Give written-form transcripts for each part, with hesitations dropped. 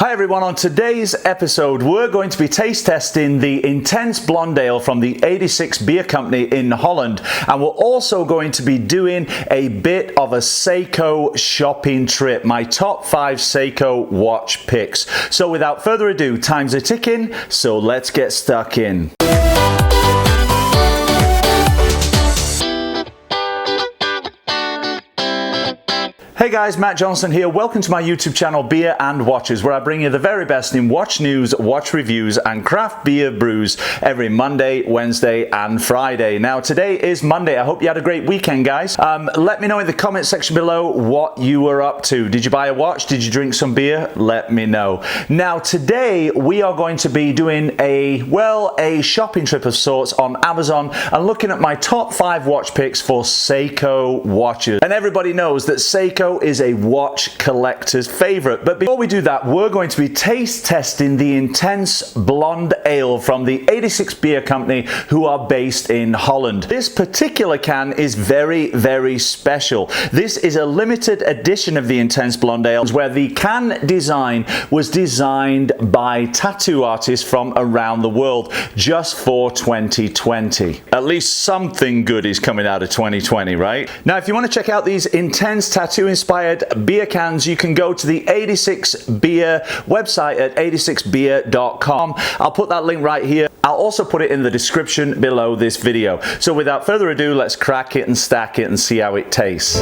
Hi everyone, on today's episode we're going to be taste testing the Intense Blonde Ale from the 86 Beer Company in Holland, and we're also going to be doing a bit of a Seiko shopping trip, my top 5 Seiko watch picks. So without further ado, time's a ticking, so let's get stuck in. Hey guys, Matt Johnson here. Welcome to my YouTube channel Beer and Watches, where I bring you the very best in watch news, watch reviews and craft beer brews every Monday, Wednesday and Friday. Now today is Monday. I hope you had a great weekend, guys. Let me know in the comment section below what you were up to. Did you buy a watch? Did you drink some beer? Let me know. Now today we are going to be doing a shopping trip of sorts on Amazon and looking at my top 5 watch picks for Seiko watches. And everybody knows that Seiko is a watch collector's favorite. But before we do that, we're going to be taste testing the Intense Blonde Ale from the 86 Beer Company, who are based in Holland. This particular can is very, very special. This is a limited edition of the Intense Blonde Ale, where the can design was designed by tattoo artists from around the world just for 2020. At least something good is coming out of 2020, right? Now, if you want to check out these intense tattoo-inspired beer cans, you can go to the 86 Beer website at 86beer.com. I'll put that link right here. I'll also put it in the description below this video. So without further ado, let's crack it and stack it and see how it tastes.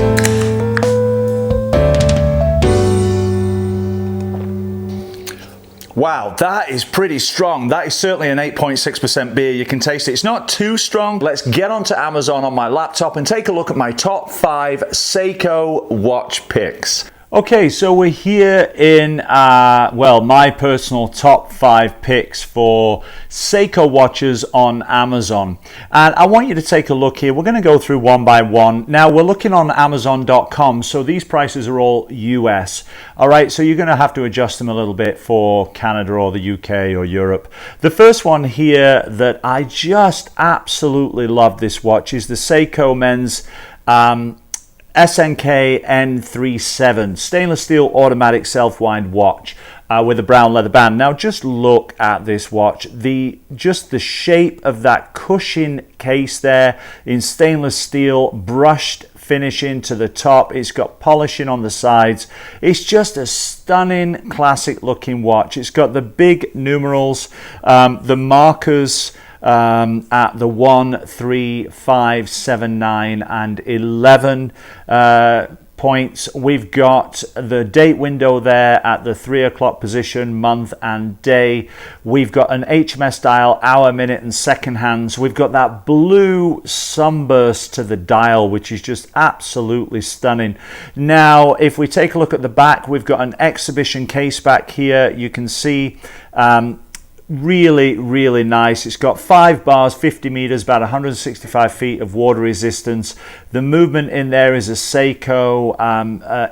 Wow, that is pretty strong. That is certainly an 8.6% beer. You can taste it. It's not too strong. Let's get onto Amazon on my laptop and take a look at my top 5 Seiko watch picks. Okay, so we're here in, my personal top 5 picks for Seiko watches on Amazon. And I want you to take a look here. We're going to go through one by one. Now, we're looking on Amazon.com, so these prices are all US. All right, so you're going to have to adjust them a little bit for Canada or the UK or Europe. The first one here that I just absolutely love this watch is the Seiko Mens SNK N37 stainless steel automatic self-wind watch with a brown leather band. Now just look at this watch. Just the shape of that cushion case there in stainless steel, brushed finishing to the top. It's got polishing on the sides. It's just a stunning classic looking watch. It's got the big numerals, the markers at the 1, 3, 5, 7, 9 and 11 points. We've got the date window there at the 3 o'clock position, month and day. We've got an HMS dial, hour, minute and second hands. We've got that blue sunburst to the dial, which is just absolutely stunning. Now, if we take a look at the back, we've got an exhibition case back here. You can see really nice. It's got 5 bars, 50 meters, about 165 feet of water resistance. The movement in there is a Seiko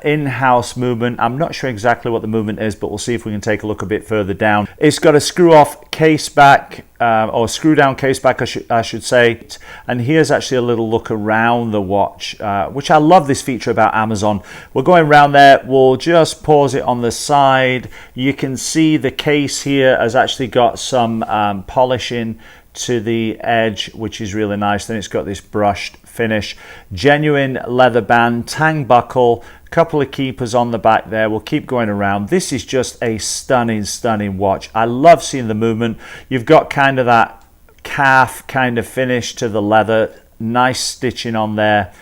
in-house movement. I'm not sure exactly what the movement is, but we'll see if we can take a look a bit further down. It's got a screw-off case back, or screw-down case back, I should say. And here's actually a little look around the watch, which I love this feature about Amazon. We're going around there. We'll just pause it on the side. You can see the case here has actually got some polishing to the edge, which is really nice. Then it's got this brushed finish, genuine leather band, tang buckle, couple of keepers on the back there. We'll keep going around. This is just a stunning watch. I love seeing the movement. You've got kind of that calf kind of finish to the leather, nice stitching on there,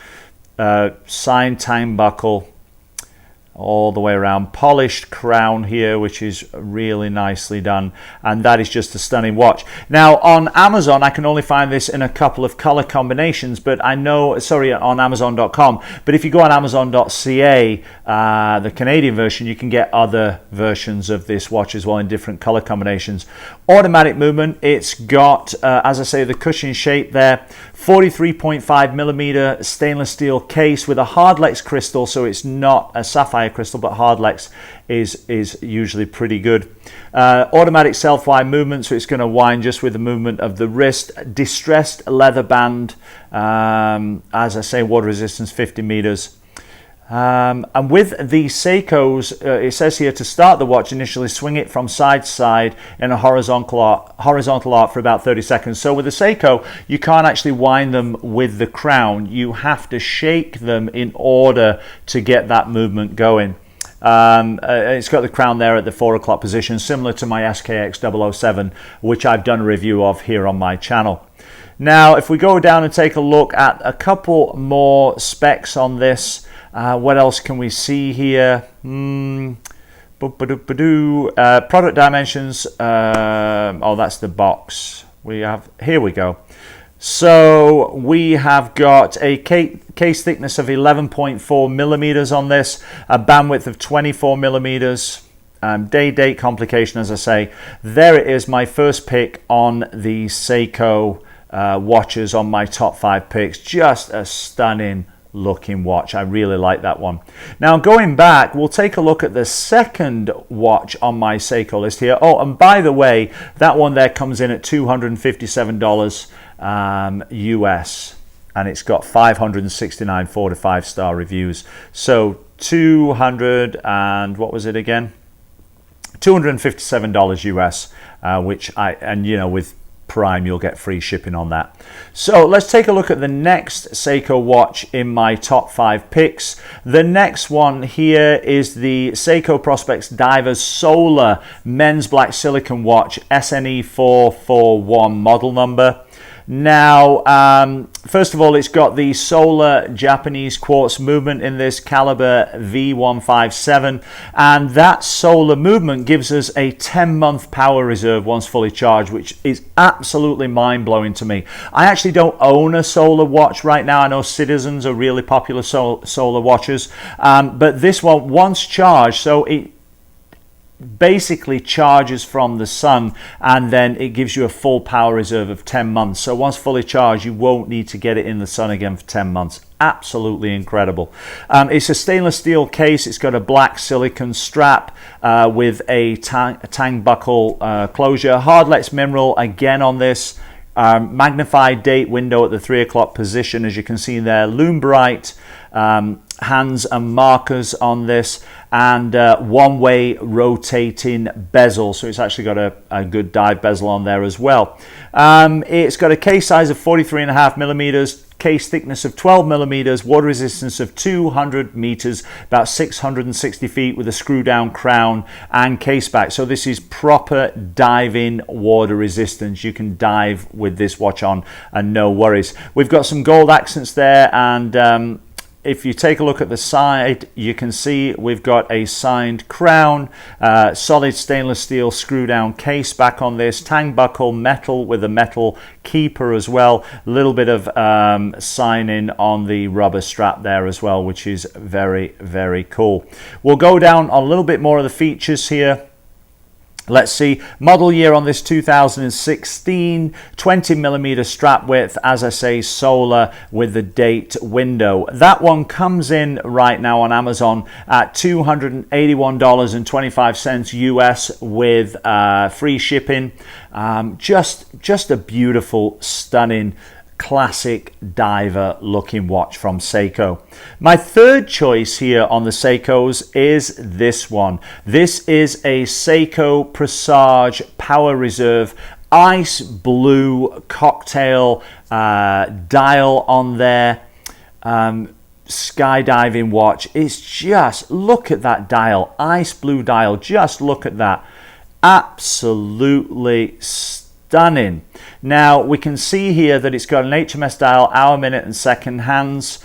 signed tang buckle all the way around, polished crown here, which is really nicely done, and that is just a stunning watch. Now on Amazon I can only find this in a couple of color combinations, but I know, sorry, on Amazon.com, but if you go on Amazon.ca, the Canadian version, you can get other versions of this watch as well in different color combinations. Automatic movement. It's got as I say, the cushion shape there, 43.5 millimeter stainless steel case with a hardlex crystal, so it's not a sapphire crystal, but hardlex is usually pretty good. Automatic self-wind movement, so it's going to wind just with the movement of the wrist. Distressed leather band, as I say, water resistance 50 meters. And with the Seikos, it says here to start the watch, initially swing it from side to side in a horizontal arc for about 30 seconds. So with the Seiko, you can't actually wind them with the crown. You have to shake them in order to get that movement going. It's got the crown there at the 4 o'clock position, similar to my SKX 007, which I've done a review of here on my channel. Now, if we go down and take a look at a couple more specs on this, what else can we see here? Product dimensions. Oh, that's the box. Here we go. So we have got a case thickness of 11.4 millimeters on this, a bandwidth of 24 millimeters. Day-date complication, as I say. There it is, my first pick on the Seiko watches on my top 5 picks. Just a stunning looking watch. I really like that one. Now going back, we'll take a look at the second watch on my Seiko list here. Oh, and by the way, that one there comes in at $257 US, and it's got 569 4 to 5 star reviews. So 200 and what was it again? $257 US, which with Prime you'll get free shipping on that. So let's take a look at the next Seiko watch in my top 5 picks. The next one here is the Seiko Prospex Divers Solar Men's Black Silicone watch, SNE 441 model number. Now, first of all, it's got the solar Japanese quartz movement in this, caliber V157, and that solar movement gives us a 10-month power reserve once fully charged, which is absolutely mind-blowing to me. I actually don't own a solar watch right now. I know Citizens are really popular solar watches, but this one, once charged, so it basically charges from the sun, and then it gives you a full power reserve of 10 months. So once fully charged, you won't need to get it in the sun again for 10 months. Absolutely incredible. It's a stainless steel case. It's got a black silicone strap with a tang buckle closure. Hardlex mineral again on this. Magnified date window at the 3 o'clock position, as you can see there. Lume bright hands and markers on this, and one-way rotating bezel, so it's actually got a good dive bezel on there as well. It's got a case size of 43.5 millimeters, case thickness of 12 millimeters, water resistance of 200 meters, about 660 feet, with a screw down crown and case back. So this is proper diving water resistance. You can dive with this watch on and no worries. We've got some gold accents there, and if you take a look at the side, you can see we've got a signed crown, solid stainless steel screw down case back on this, tang buckle metal with a metal keeper as well, a little bit of signing on the rubber strap there as well, which is very, very cool. We'll go down a little bit more of the features here. Let's see, model year on this 2016, 20 millimeter strap width, as I say, solar with the date window. That one comes in right now on Amazon at $281.25 US with free shipping. Just a beautiful, stunning, classic diver looking watch from Seiko. My third choice here on the Seikos is this one. This is a Seiko Presage Power Reserve ice blue cocktail dial on there. Skydiving watch. It's just, look at that dial, ice blue dial, just look at that. Absolutely stunning. Now we can see here that it's got an HMS dial, hour, minute and second hands.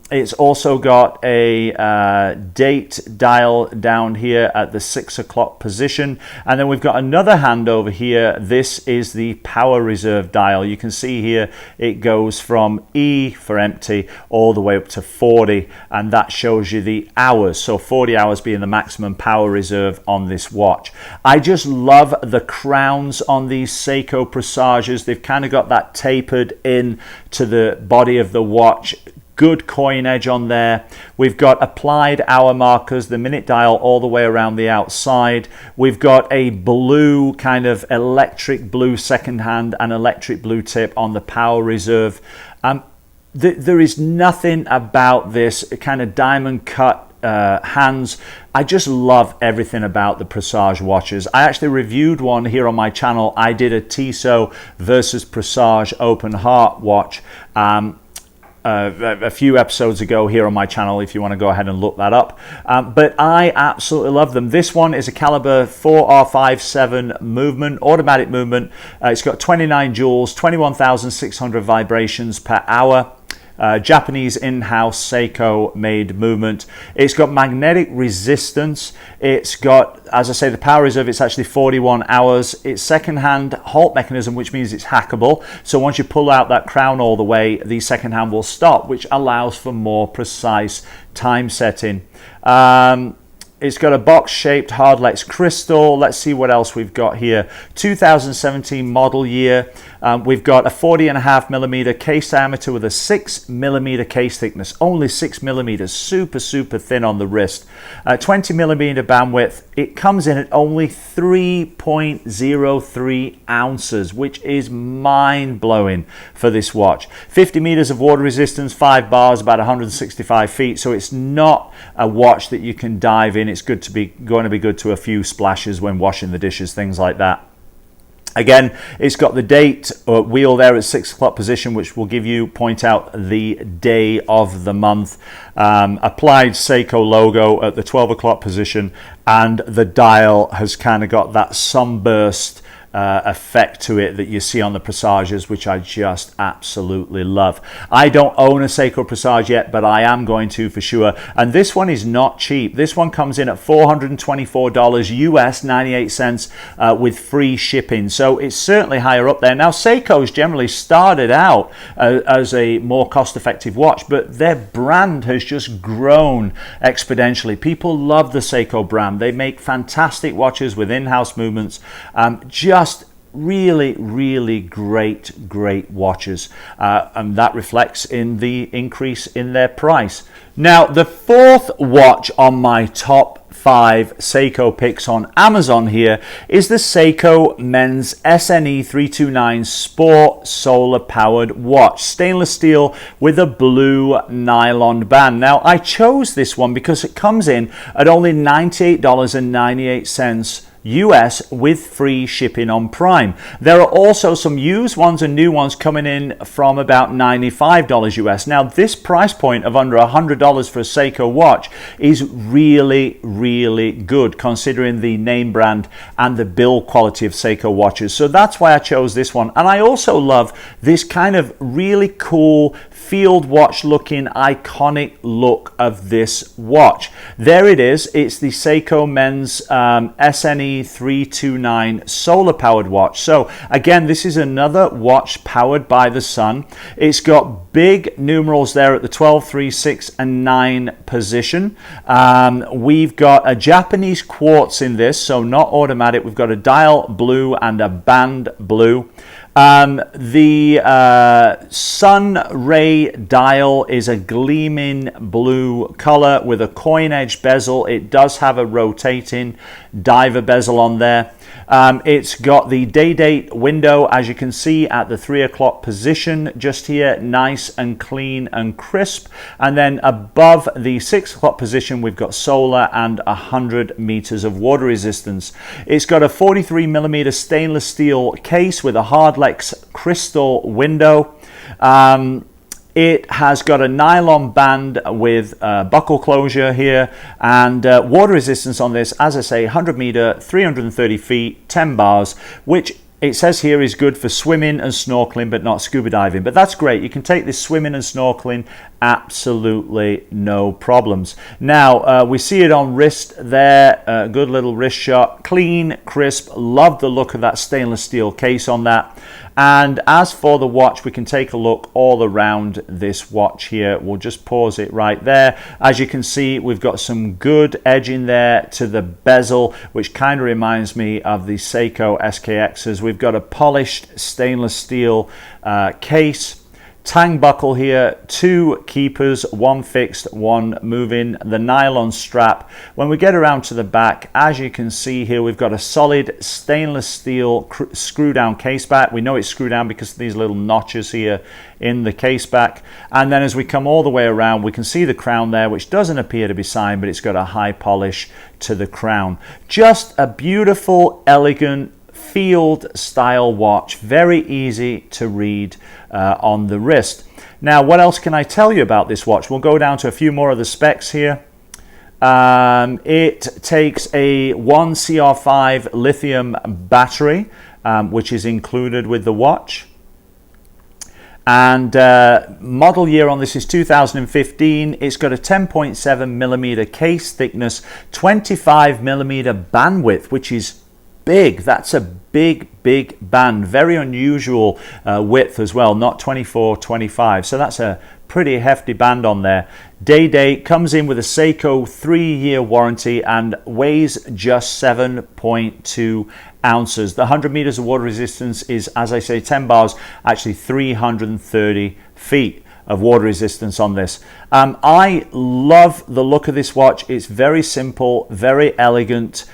It's also got a date dial down here at the 6 o'clock position, and then we've got another hand over here. This is the power reserve dial. You can see here it goes from E for empty all the way up to 40, and that shows you the hours, so 40 hours being the maximum power reserve on this watch. I just love the crowns on these Seiko Presages. They've kind of got that tapered in to the body of the watch. Good coin edge on there. We've got applied hour markers, the minute dial all the way around the outside. We've got a blue, kind of electric blue second hand and electric blue tip on the power reserve. there is nothing about this kind of diamond cut hands. I just love everything about the Presage watches. I actually reviewed one here on my channel. I did a Tissot versus Presage open heart watch a few episodes ago here on my channel, if you want to go ahead and look that up. But I absolutely love them. This one is a caliber 4R57 movement, automatic movement. It's got 29 joules, 21,600 vibrations per hour. Japanese in-house Seiko made movement. It's got magnetic resistance. It's got, as I say, the power reserve, it's actually 41 hours. It's second-hand halt mechanism, which means it's hackable. So once you pull out that crown all the way, the second hand will stop, which allows for more precise time setting. It's got a box-shaped hardlex crystal. Let's see what else we've got here. 2017 model year. We've got a 40.5mm case diameter with a 6mm case thickness. Only 6mm. Super, super thin on the wrist. 20mm bandwidth. It comes in at only 3.03 ounces, which is mind-blowing for this watch. 50 meters of water resistance, 5 bars, about 165 feet. So it's not a watch that you can dive in. It's going to be good to a few splashes when washing the dishes, things like that. Again, it's got the date wheel there at 6 o'clock position, which will point out the day of the month. Applied Seiko logo at the 12 o'clock position, and the dial has kind of got that sunburst effect to it that you see on the Presages, which I just absolutely love. I don't own a Seiko Presage yet, but I am going to for sure. And this one is not cheap. This one comes in at $424 US, 98 cents with free shipping. So it's certainly higher up there. Now, Seiko's generally started out as a more cost-effective watch, but their brand has just grown exponentially. People love the Seiko brand. They make fantastic watches with in-house movements. Just really great watches, and that reflects in the increase in their price. Now, the fourth watch on my top 5 Seiko picks on Amazon here is the Seiko Mens SNE329 Sport solar powered watch, stainless steel with a blue nylon band. Now, I chose this one because it comes in at only $98.98 US with free shipping on Prime. There are also some used ones and new ones coming in from about $95 US. Now, this price point of under $100 for a Seiko watch is really good, considering the name brand and the build quality of Seiko watches. So that's why I chose this one. And I also love this kind of really cool field watch looking iconic look of this watch. There it is. It's the Seiko Mens SNE329 solar powered watch. So again, this is another watch powered by the sun. It's got big numerals there at the 12, 3, 6 and 9 position. We've got a Japanese quartz in this, so not automatic. We've got a dial blue and a band blue. The sun ray dial is a gleaming blue color with a coin edge bezel. It does have a rotating diver bezel on there. It's got the day date window, as you can see, at the 3 o'clock position just here, nice and clean and crisp. And then above the 6 o'clock position, we've got solar and 100 meters of water resistance. It's got a 43mm stainless steel case with a hardlex crystal window. It has got a nylon band with buckle closure here, and water resistance on this, as I say, 100 meter, 330 feet, 10 bars, which it says here is good for swimming and snorkeling, but not scuba diving. But that's great. You can take this swimming and snorkeling, absolutely no problems. Now, we see it on wrist there. Good little wrist shot. Clean, crisp. Love the look of that stainless steel case on that. And as for the watch, we can take a look all around this watch here. We'll just pause it right there. As you can see, we've got some good edging there to the bezel, which kind of reminds me of the Seiko SKXs. We've got a polished stainless steel case. Tang buckle here, 2 keepers, 1 fixed, 1 moving, the nylon strap. When we get around to the back, as you can see here, we've got a solid stainless steel screw down case back. We know it's screwed down because of these little notches here in the case back. And then as we come all the way around, we can see the crown there, which doesn't appear to be signed, but it's got a high polish to the crown. Just a beautiful, elegant, field style watch, very easy to read on the wrist. Now, what else can I tell you about this watch? We'll go down to a few more of the specs here. It takes a 1CR5 lithium battery, which is included with the watch. And model year on this is 2015. It's got a 10.7 millimeter case thickness, 25 millimeter bandwidth, which is big. That's a big band. Very unusual width as well, not 24-25. So that's a pretty hefty band on there. Day date, comes in with a Seiko 3-year warranty and weighs just 7.2 ounces. The 100 meters of water resistance is, as I say, 10 bars, actually 330 feet of water resistance on this. I love the look of this watch. It's very simple, very elegant,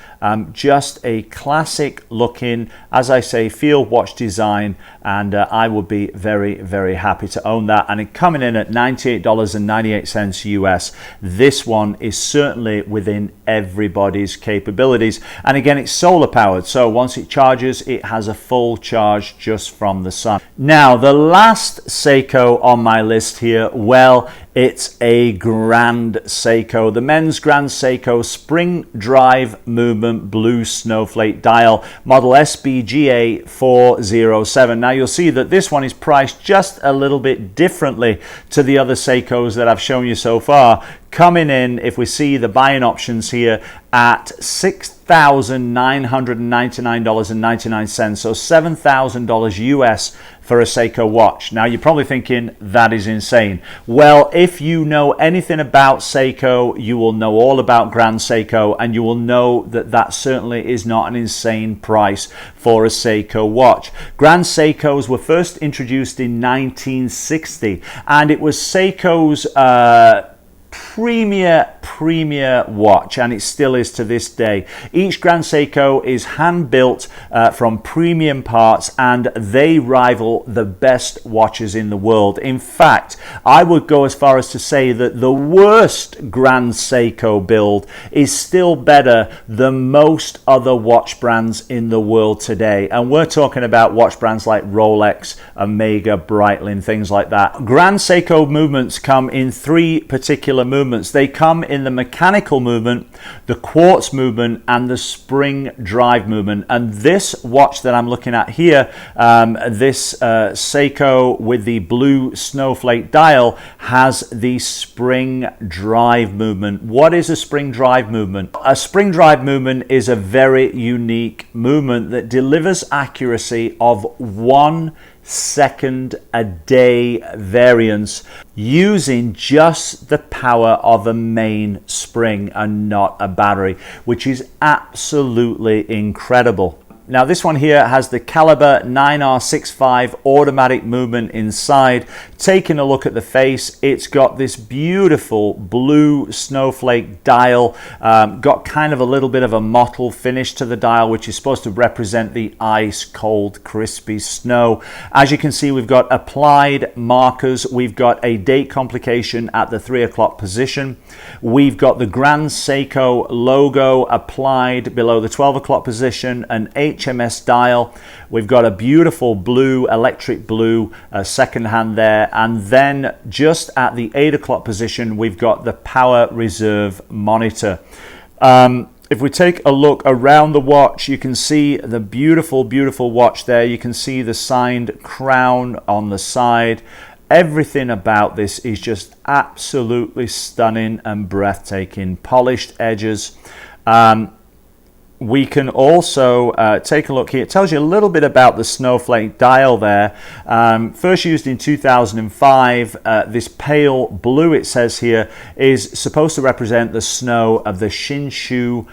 just a classic looking, as I say, field watch design, and I would be very happy to own that. And it coming in at $98.98 US. This one is certainly within everybody's capabilities, and again, it's solar powered, so once it charges, it has a full charge just from the sun. Now, the last Seiko on my list here, well, it's a Grand Seiko, the Men's Grand Seiko Spring Drive Movement Blue Snowflake Dial, model SBGA 407. Now, you'll see that this one is priced just a little bit differently to the other Seikos that I've shown you so far, coming in, if we see the buying options here, at $6,999.99, so $7,000 US for a Seiko watch. Now, you're probably thinking, that is insane. Well, if you know anything about Seiko, you will know all about Grand Seiko, and you will know that that certainly is not an insane price for a Seiko watch. Grand Seikos were first introduced in 1960, and it was Seiko's premier watch, and it still is to this day. Each Grand Seiko is hand built from premium parts, and they rival the best watches in the world. In fact, I would go as far as to say that the worst Grand Seiko build is still better than most other watch brands in the world today, and we're talking about watch brands like Rolex, Omega, Breitling, things like that. Grand Seiko movements come in 3 particular movements. They come in the mechanical movement, the quartz movement, and the spring drive movement. And this watch that I'm looking at here, this Seiko with the blue snowflake dial, has the spring drive movement. What is a spring drive movement? A spring drive movement is a very unique movement that delivers accuracy of 1 second a day variance using just the power of a main spring and not a battery, which is absolutely incredible. Now, this one here has the caliber 9R65 automatic movement inside. Taking a look at the face, it's got this beautiful blue snowflake dial, got kind of a little bit of a mottled finish to the dial, which is supposed to represent the ice cold crispy snow. As you can see, we've got applied markers. We've got a date complication at the 3 o'clock position. We've got the Grand Seiko logo applied below the 12 o'clock position, an HMS dial. We've got a beautiful blue, electric blue second hand there, and then just at the 8 o'clock position, we've got the power reserve monitor. If we take a look around the watch, you can see the beautiful watch there. You can see the signed crown on the side. Everything about this is just absolutely stunning and breathtaking. Polished edges. We can also take a look here. It tells you a little bit about the snowflake dial there. First used in 2005. This pale blue, it says here, is supposed to represent the snow of the Shinshu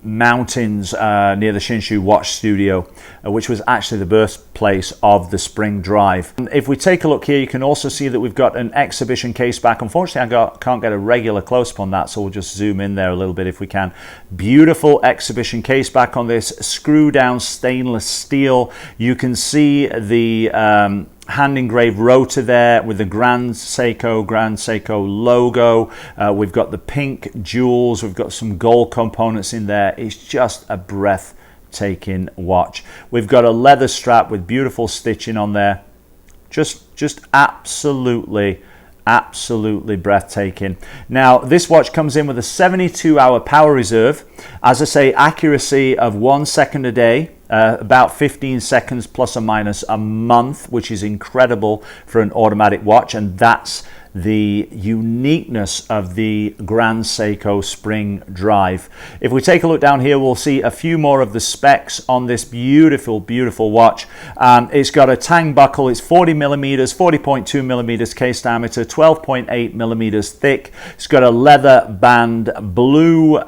mountains near the Shinshu Watch Studio, which was actually the birthplace of the spring drive. And if we take a look here, you can also see that we've got an exhibition case back. Unfortunately, can't get a regular close-up on that, so we'll just zoom in there a little bit if we can. Beautiful exhibition case back on this, screw-down stainless steel. You can see the hand engraved rotor there with the Grand Seiko logo. We've got the pink jewels, we've got some gold components in there. It's just a breathtaking watch. We've got a leather strap with beautiful stitching on there. Just absolutely breathtaking. Now, this watch comes in with a 72-hour power reserve. As I say, accuracy of 1 second a day, about 15 seconds plus or minus a month, which is incredible for an automatic watch, and that's the uniqueness of the Grand Seiko spring drive. If we take a look down here, we'll see a few more of the specs on this beautiful watch. It's got a tang buckle. It's 40 millimeters, 40.2 millimeters case diameter, 12.8 millimeters thick. It's got a leather band, blue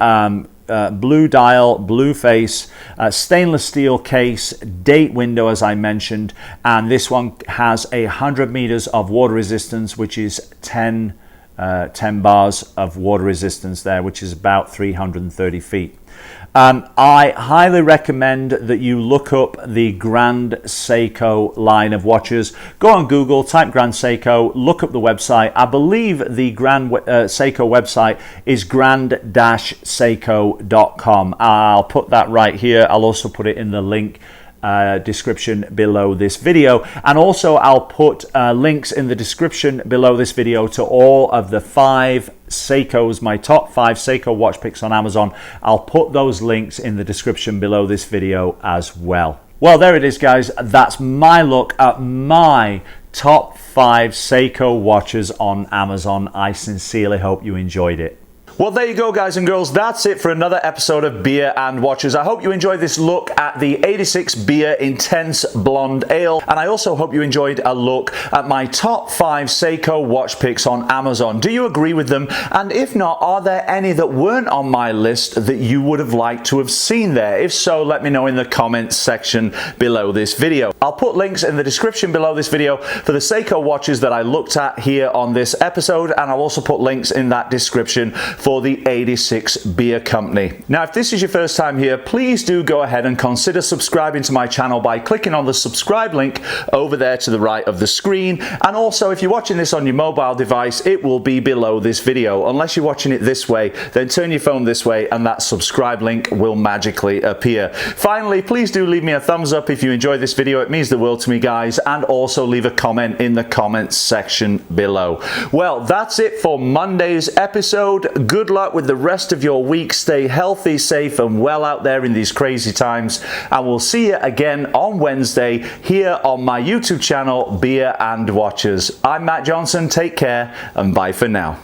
dial, blue face, stainless steel case, date window as I mentioned, and this one has 100 meters of water resistance, which is 10 bars of water resistance there, which is about 330 feet. I highly recommend that you look up the Grand Seiko line of watches. Go on Google, type Grand Seiko, look up the website. I believe the Grand Seiko website is grand-seiko.com. I'll put that right here. I'll also put it in the link description below this video, and also I'll put links in the description below this video to all of the 5 Seikos, my top 5 Seiko watch picks on Amazon. I'll put those links in the description below this video as well. Well, there it is, guys. That's my look at my top 5 Seiko watches on Amazon. I sincerely hope you enjoyed it. Well, there you go, guys and girls. That's it for another episode of Beer and Watches. I hope you enjoyed this look at the 86 Beer Intense Blonde Ale, and I also hope you enjoyed a look at my top 5 Seiko watch picks on Amazon. Do you agree with them? And if not, are there any that weren't on my list that you would have liked to have seen there? If so, let me know in the comments section below this video. I'll put links in the description below this video for the Seiko watches that I looked at here on this episode, and I'll also put links in that description for the 86 Beer Company. Now, if this is your first time here, please do go ahead and consider subscribing to my channel by clicking on the subscribe link over there to the right of the screen. And also, if you're watching this on your mobile device, it will be below this video. Unless you're watching it this way, then turn your phone this way and that subscribe link will magically appear. Finally, please do leave me a thumbs up if you enjoyed this video. It means the world to me, guys. And also leave a comment in the comments section below. Well, that's it for Monday's episode. Good luck with the rest of your week. Stay healthy, safe, and well out there in these crazy times. And we'll see you again on Wednesday here on my YouTube channel, Beer and Watches. I'm Matt Johnson. Take care and bye for now.